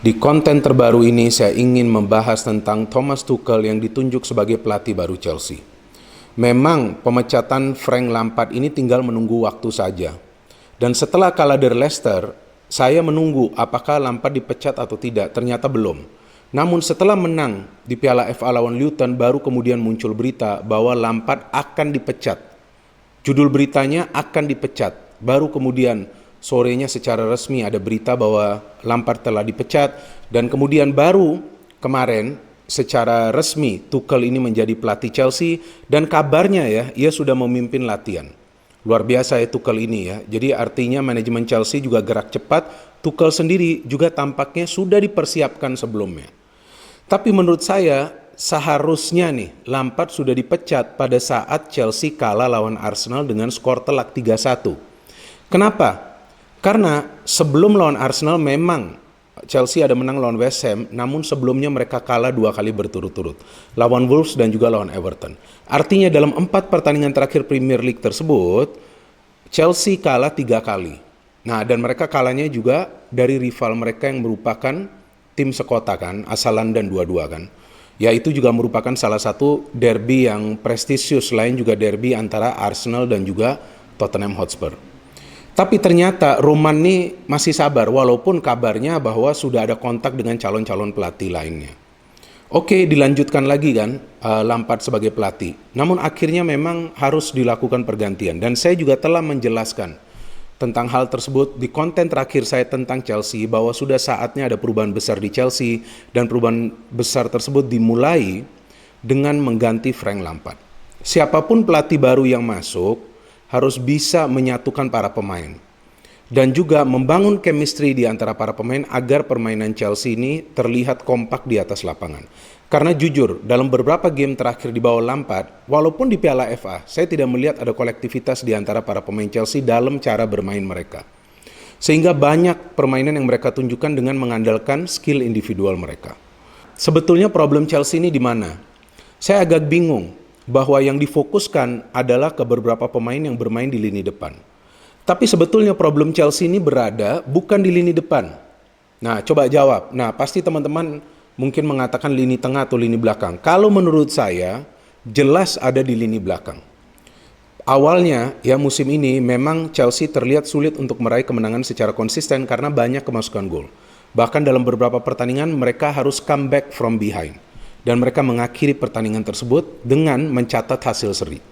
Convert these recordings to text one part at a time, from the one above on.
Di konten terbaru ini saya ingin membahas tentang Thomas Tuchel yang ditunjuk sebagai pelatih baru Chelsea. Memang pemecatan Frank Lampard ini tinggal menunggu waktu saja. Dan setelah kalah dari Leicester, saya menunggu apakah Lampard dipecat atau tidak, ternyata belum. Namun setelah menang di Piala FA lawan Luton, baru kemudian muncul berita bahwa Lampard akan dipecat. Judul beritanya akan dipecat. Baru kemudian sorenya secara resmi ada berita bahwa Lampard telah dipecat, dan kemudian baru kemarin secara resmi Tuchel ini menjadi pelatih Chelsea, dan kabarnya ya ia sudah memimpin latihan. Luar biasa ya Tuchel ini ya. Jadi artinya manajemen Chelsea juga gerak cepat. Tuchel sendiri juga tampaknya sudah dipersiapkan sebelumnya. Tapi menurut saya seharusnya nih Lampard sudah dipecat pada saat Chelsea kalah lawan Arsenal dengan skor telak 3-1. Kenapa? Karena sebelum lawan Arsenal memang Chelsea ada menang lawan West Ham, namun sebelumnya mereka kalah 2 kali berturut-turut, lawan Wolves dan juga lawan Everton. Artinya dalam 4 pertandingan terakhir Premier League tersebut, Chelsea kalah 3 kali. Nah, dan mereka kalahnya juga dari rival mereka yang merupakan tim sekota kan, asal London dua-dua kan. Ya, itu juga merupakan salah satu derby yang prestisius, lain juga derby antara Arsenal dan juga Tottenham Hotspur. Tapi ternyata Roman ini masih sabar walaupun kabarnya bahwa sudah ada kontak dengan calon-calon pelatih lainnya. Oke, dilanjutkan lagi kan Lampard sebagai pelatih. Namun akhirnya memang harus dilakukan pergantian, dan saya juga telah menjelaskan tentang hal tersebut di konten terakhir saya tentang Chelsea, bahwa sudah saatnya ada perubahan besar di Chelsea, dan perubahan besar tersebut dimulai dengan mengganti Frank Lampard. Siapapun pelatih baru yang masuk harus bisa menyatukan para pemain dan juga membangun chemistry di antara para pemain agar permainan Chelsea ini terlihat kompak di atas lapangan. Karena jujur, dalam beberapa game terakhir di bawah Lampard, walaupun di Piala FA, saya tidak melihat ada kolektivitas di antara para pemain Chelsea dalam cara bermain mereka. Sehingga banyak permainan yang mereka tunjukkan dengan mengandalkan skill individual mereka. Sebetulnya problem Chelsea ini di mana? Saya agak bingung bahwa yang difokuskan adalah ke beberapa pemain yang bermain di lini depan. Tapi sebetulnya problem Chelsea ini berada bukan di lini depan. Nah, coba jawab. Nah, pasti teman-teman mungkin mengatakan lini tengah atau lini belakang. Kalau menurut saya, jelas ada di lini belakang. Awalnya, ya musim ini memang Chelsea terlihat sulit untuk meraih kemenangan secara konsisten karena banyak kemasukan gol. Bahkan dalam beberapa pertandingan mereka harus come back from behind. Dan mereka mengakhiri pertandingan tersebut dengan mencatat hasil seri.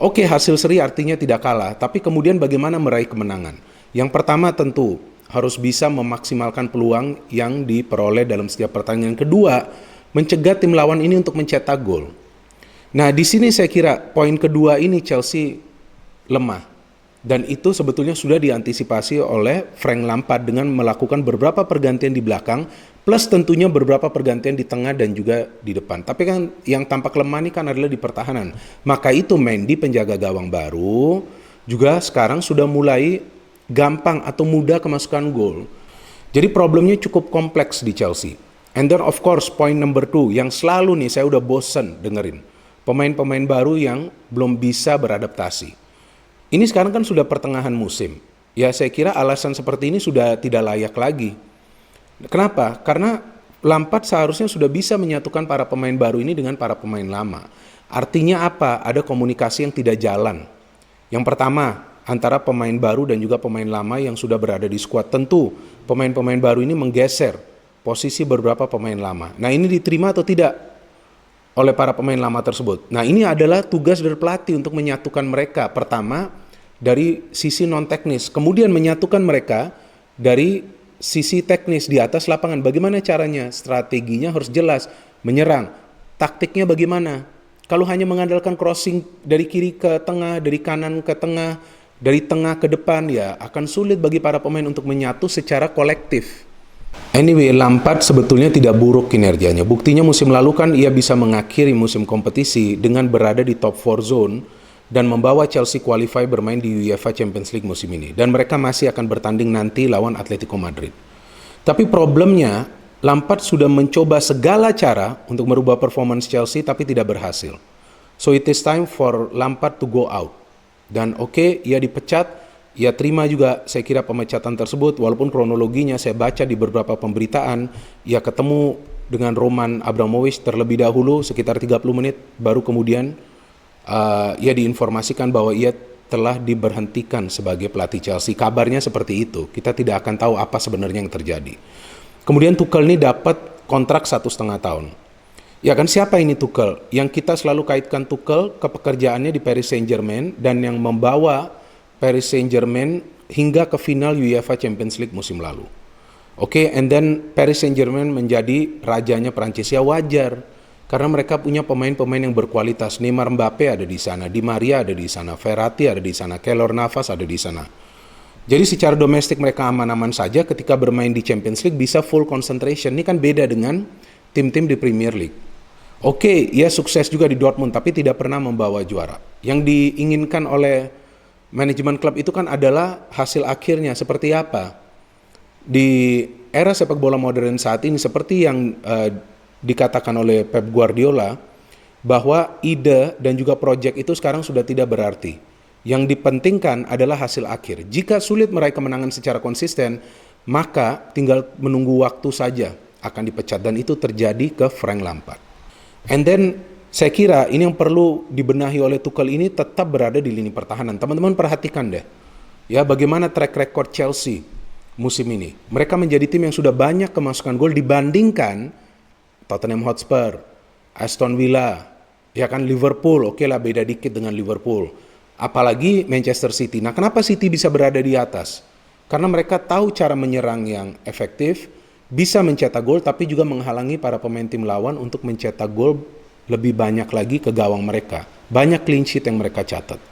Oke, hasil seri artinya tidak kalah, tapi kemudian bagaimana meraih kemenangan? Yang pertama tentu harus bisa memaksimalkan peluang yang diperoleh dalam setiap pertandingan. Kedua, mencegah tim lawan ini untuk mencetak gol. Nah, di sini saya kira poin kedua ini Chelsea lemah. Dan itu sebetulnya sudah diantisipasi oleh Frank Lampard dengan melakukan beberapa pergantian di belakang, plus tentunya beberapa pergantian di tengah dan juga di depan. Tapi kan yang tampak lemah ini kan adalah di pertahanan. Maka itu Mendy, penjaga gawang baru, juga sekarang sudah mulai gampang atau mudah kemasukan gol. Jadi problemnya cukup kompleks di Chelsea. And then of course point number 2 yang selalu nih saya udah bosen dengerin. Pemain-pemain baru yang belum bisa beradaptasi. Ini sekarang kan sudah pertengahan musim. Ya saya kira alasan seperti ini sudah tidak layak lagi. Kenapa? Karena Lampard seharusnya sudah bisa menyatukan para pemain baru ini dengan para pemain lama. Artinya apa? Ada komunikasi yang tidak jalan. Yang pertama, antara pemain baru dan juga pemain lama yang sudah berada di skuad. Tentu pemain-pemain baru ini menggeser posisi beberapa pemain lama. Nah, ini diterima atau tidak oleh para pemain lama tersebut? Nah, ini adalah tugas dari pelatih untuk menyatukan mereka. Pertama, dari sisi non-teknis. Kemudian menyatukan mereka dari sisi teknis di atas lapangan. Bagaimana caranya? Strateginya harus jelas. Menyerang. Taktiknya bagaimana? Kalau hanya mengandalkan crossing dari kiri ke tengah, dari kanan ke tengah, dari tengah ke depan, ya akan sulit bagi para pemain untuk menyatu secara kolektif. Anyway, Lampard sebetulnya tidak buruk kinerjanya. Buktinya musim lalu kan ia bisa mengakhiri musim kompetisi dengan berada di top 4 zone dan membawa Chelsea qualify bermain di UEFA Champions League musim ini. Dan mereka masih akan bertanding nanti lawan Atletico Madrid. Tapi problemnya, Lampard sudah mencoba segala cara untuk merubah performance Chelsea tapi tidak berhasil. So it is time for Lampard to go out. Dan oke, ia dipecat, ia terima juga saya kira pemecatan tersebut, walaupun kronologinya saya baca di beberapa pemberitaan, ia ketemu dengan Roman Abramovich terlebih dahulu sekitar 30 menit, baru kemudian ia diinformasikan bahwa ia telah diberhentikan sebagai pelatih Chelsea. Kabarnya seperti itu, kita tidak akan tahu apa sebenarnya yang terjadi. Kemudian Tuchel ini dapat kontrak 1,5 tahun. Ya kan, siapa ini Tuchel? Yang kita selalu kaitkan Tuchel ke pekerjaannya di Paris Saint-Germain dan yang membawa Paris Saint-Germain hingga ke final UEFA Champions League musim lalu. Oke, and then Paris Saint-Germain menjadi rajanya Prancis. Ya wajar, karena mereka punya pemain-pemain yang berkualitas. Neymar, Mbappe ada di sana, Di Maria ada di sana, Verratti ada di sana, Keylor Navas ada di sana. Jadi secara domestik mereka aman-aman saja, ketika bermain di Champions League bisa full concentration. Ini kan beda dengan tim-tim di Premier League. Oke, ia sukses juga di Dortmund, tapi tidak pernah membawa juara. Yang diinginkan oleh manajemen klub itu kan adalah hasil akhirnya seperti apa. Di era sepak bola modern saat ini, seperti yang dikatakan oleh Pep Guardiola, bahwa ide dan juga proyek itu sekarang sudah tidak berarti. Yang dipentingkan adalah hasil akhir. Jika sulit meraih kemenangan secara konsisten, maka tinggal menunggu waktu saja akan dipecat, dan itu terjadi ke Frank Lampard. And then saya kira ini yang perlu dibenahi oleh Tuchel ini tetap berada di lini pertahanan. Teman-teman perhatikan deh, ya bagaimana track record Chelsea musim ini. Mereka menjadi tim yang sudah banyak kemasukan gol dibandingkan Tottenham Hotspur, Aston Villa, ya kan, Liverpool. Oke lah, beda dikit dengan Liverpool. Apalagi Manchester City. Nah, kenapa City bisa berada di atas? Karena mereka tahu cara menyerang yang efektif, bisa mencetak gol, tapi juga menghalangi para pemain tim lawan untuk mencetak gol lebih banyak lagi ke gawang mereka. Banyak clean sheet yang mereka catat.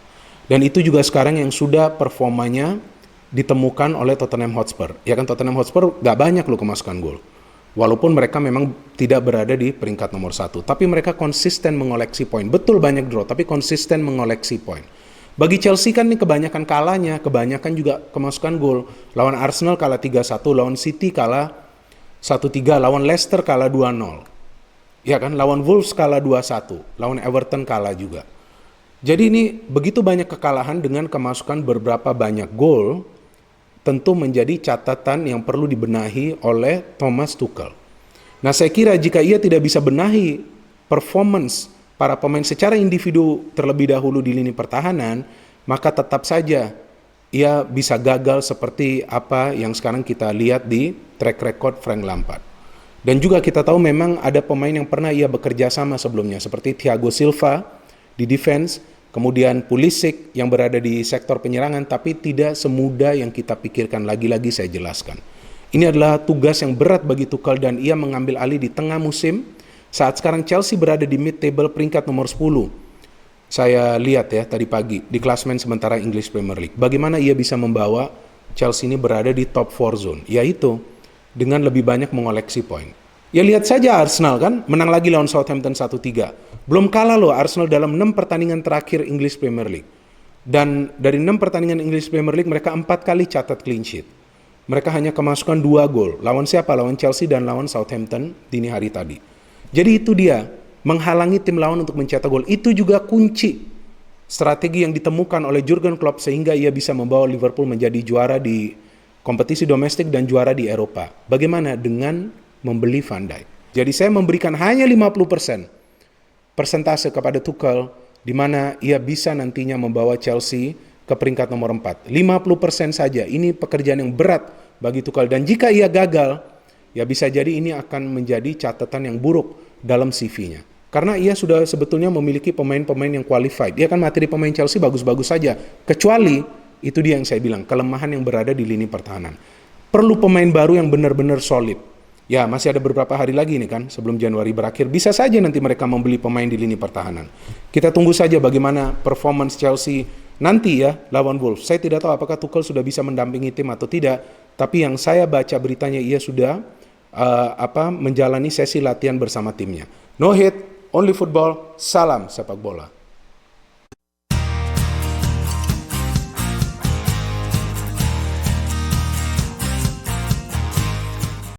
Dan itu juga sekarang yang sudah performanya ditemukan oleh Tottenham Hotspur. Ya kan, Tottenham Hotspur gak banyak loh kemasukan gol. Walaupun mereka memang tidak berada di peringkat nomor 1. Tapi mereka konsisten mengoleksi poin. Betul banyak draw, tapi konsisten mengoleksi poin. Bagi Chelsea kan ini kebanyakan kalahnya, kebanyakan juga kemasukan gol. Lawan Arsenal kalah 3-1, lawan City kalah 1-3, lawan Leicester kalah 2-0. Ya kan, lawan Wolves kalah 2-1, lawan Everton kalah juga. Jadi ini begitu banyak kekalahan dengan kemasukan beberapa banyak gol, tentu menjadi catatan yang perlu dibenahi oleh Thomas Tuchel. Nah, saya kira jika ia tidak bisa benahi performance para pemain secara individu terlebih dahulu di lini pertahanan, maka tetap saja ia bisa gagal seperti apa yang sekarang kita lihat di track record Frank Lampard. Dan juga kita tahu memang ada pemain yang pernah ia bekerja sama sebelumnya, seperti Thiago Silva di defense, kemudian Pulisic yang berada di sektor penyerangan, tapi tidak semudah yang kita pikirkan. Lagi-lagi saya jelaskan. Ini adalah tugas yang berat bagi Tuchel dan ia mengambil alih di tengah musim saat sekarang Chelsea berada di mid-table peringkat nomor 10. Saya lihat ya tadi pagi di klasemen sementara English Premier League. Bagaimana ia bisa membawa Chelsea ini berada di top 4 zone, yaitu dengan lebih banyak mengoleksi poin. Ya lihat saja Arsenal kan, menang lagi lawan Southampton 1-3. Belum kalah loh Arsenal dalam 6 pertandingan terakhir English Premier League. Dan dari 6 pertandingan English Premier League mereka 4 kali catat clean sheet. Mereka hanya kemasukan 2 gol. Lawan siapa? Lawan Chelsea dan lawan Southampton dini hari tadi. Jadi itu dia, menghalangi tim lawan untuk mencetak gol. Itu juga kunci strategi yang ditemukan oleh Jurgen Klopp sehingga ia bisa membawa Liverpool menjadi juara di kompetisi domestik dan juara di Eropa. Bagaimana? Dengan membeli Van Dijk. Jadi saya memberikan hanya 50% persentase kepada Tuchel, di mana ia bisa nantinya membawa Chelsea ke peringkat nomor 4. 50% saja. Ini pekerjaan yang berat bagi Tuchel. Dan jika ia gagal, ya bisa jadi ini akan menjadi catatan yang buruk dalam CV-nya. Karena ia sudah sebetulnya memiliki pemain-pemain yang qualified. Dia kan materi pemain Chelsea bagus-bagus saja. Kecuali itu dia yang saya bilang, kelemahan yang berada di lini pertahanan. Perlu pemain baru yang benar-benar solid. Ya, masih ada beberapa hari lagi nih kan, sebelum Januari berakhir. Bisa saja nanti mereka membeli pemain di lini pertahanan. Kita tunggu saja bagaimana performance Chelsea nanti ya, lawan Wolves. Saya tidak tahu apakah Tuchel sudah bisa mendampingi tim atau tidak. Tapi yang saya baca beritanya, ia sudah menjalani sesi latihan bersama timnya. No hate, only football, salam sepak bola.